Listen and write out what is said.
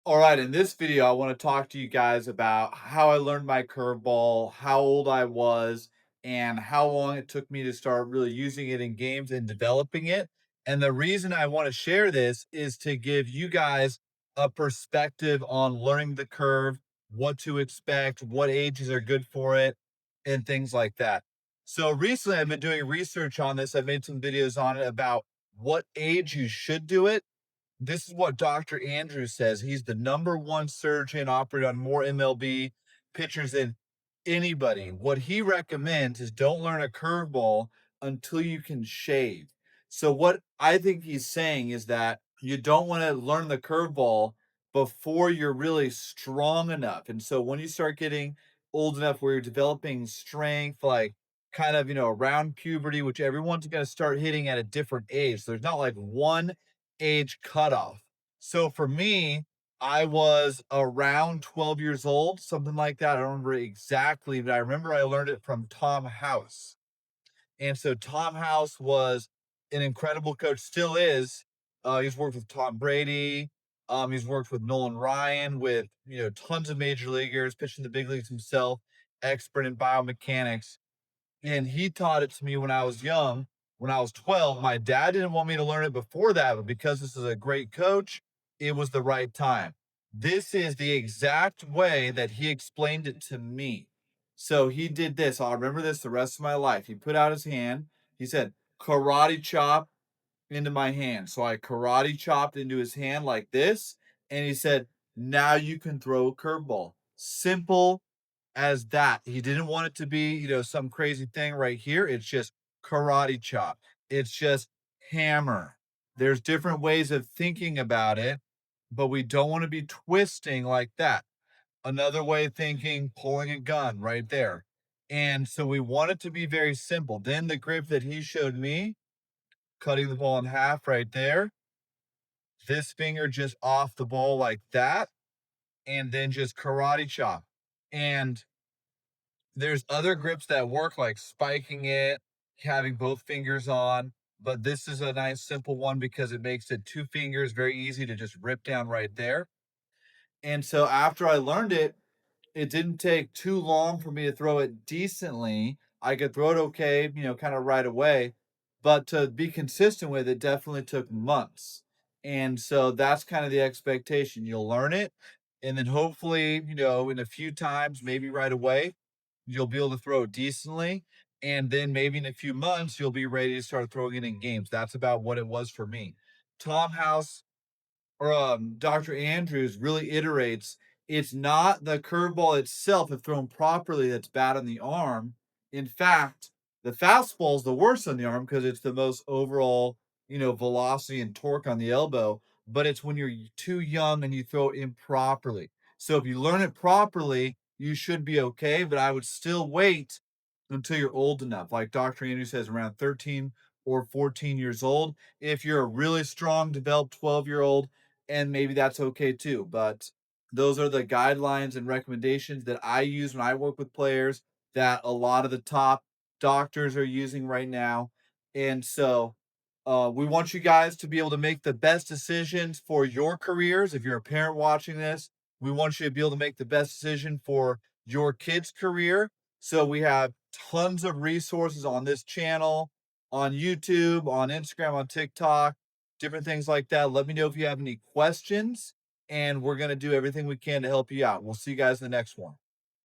All right, in this video, I want to talk to you guys about how I learned my curveball, how old I was, and how long it took me to start really using it in games and developing it. And the reason I want to share this is to give you guys a perspective on learning the curve, what to expect, what ages are good for it, and things like that. So recently, I've been doing research on this. I've made some videos on it about what age you should do it. This is what Dr. Andrews says. He's the number one surgeon, operated on more MLB pitchers than anybody. What he recommends is don't learn a curveball until you can shave. So what I think he's saying is that you don't want to learn the curveball before you're really strong enough. And so when you start getting old enough where you're developing strength, like kind of, around puberty, which everyone's going to start hitting at a different age. There's not like one age cutoff. So for me, I was around 12 years old, something like that. I don't remember exactly, but I remember I learned it from Tom House. And so Tom House was an incredible coach, still is. He's worked with Tom Brady. He's worked with Nolan Ryan, with tons of major leaguers, pitching the big leagues himself, expert in biomechanics. And he taught it to me when I was young, when I was 12. My dad didn't want me to learn it before that, but because this is a great coach, it was the right time. This is the exact way that he explained it to me. So he did this. I'll remember this the rest of my life. He put out his hand. He said, karate chop into my hand. So I karate chopped into his hand like this. And he said, now you can throw a curveball. Simple as that. He didn't want it to be, some crazy thing right here. It's just karate chop. It's just hammer. There's different ways of thinking about it, but we don't want to be twisting like that. Another way of thinking, pulling a gun right there. And so we want it to be very simple. Then the grip that he showed me, cutting the ball in half right there, this finger just off the ball like that, and then just karate chop. And there's other grips that work, like spiking it, having both fingers on, but this is a nice simple one because it makes it two fingers very easy to just rip down right there. And so after I learned it, it didn't take too long for me to throw it decently. I could throw it okay, kind of right away, but to be consistent with it definitely took months. And so that's kind of the expectation. You'll learn it, and then hopefully, in a few times, maybe right away, you'll be able to throw it decently. And then maybe in a few months, you'll be ready to start throwing it in games. That's about what it was for me. Tom House or Dr. Andrews really iterates. It's not the curveball itself, if thrown properly, that's bad on the arm. In fact, the fastball is the worst on the arm because it's the most overall, velocity and torque on the elbow. But it's when you're too young and you throw it improperly. So if you learn it properly, you should be okay. But I would still wait until you're old enough. Like Dr. Andrews says, around 13 or 14 years old. If you're a really strong, developed 12-year-old, and maybe that's okay too. But those are the guidelines and recommendations that I use when I work with players, that a lot of the top doctors are using right now. And so we want you guys to be able to make the best decisions for your careers. If you're a parent watching this, we want you to be able to make the best decision for your kid's career. So we have tons of resources on this channel, on YouTube, on Instagram, on TikTok, different things like that. Let me know if you have any questions, and we're going to do everything we can to help you out. We'll see you guys in the next one.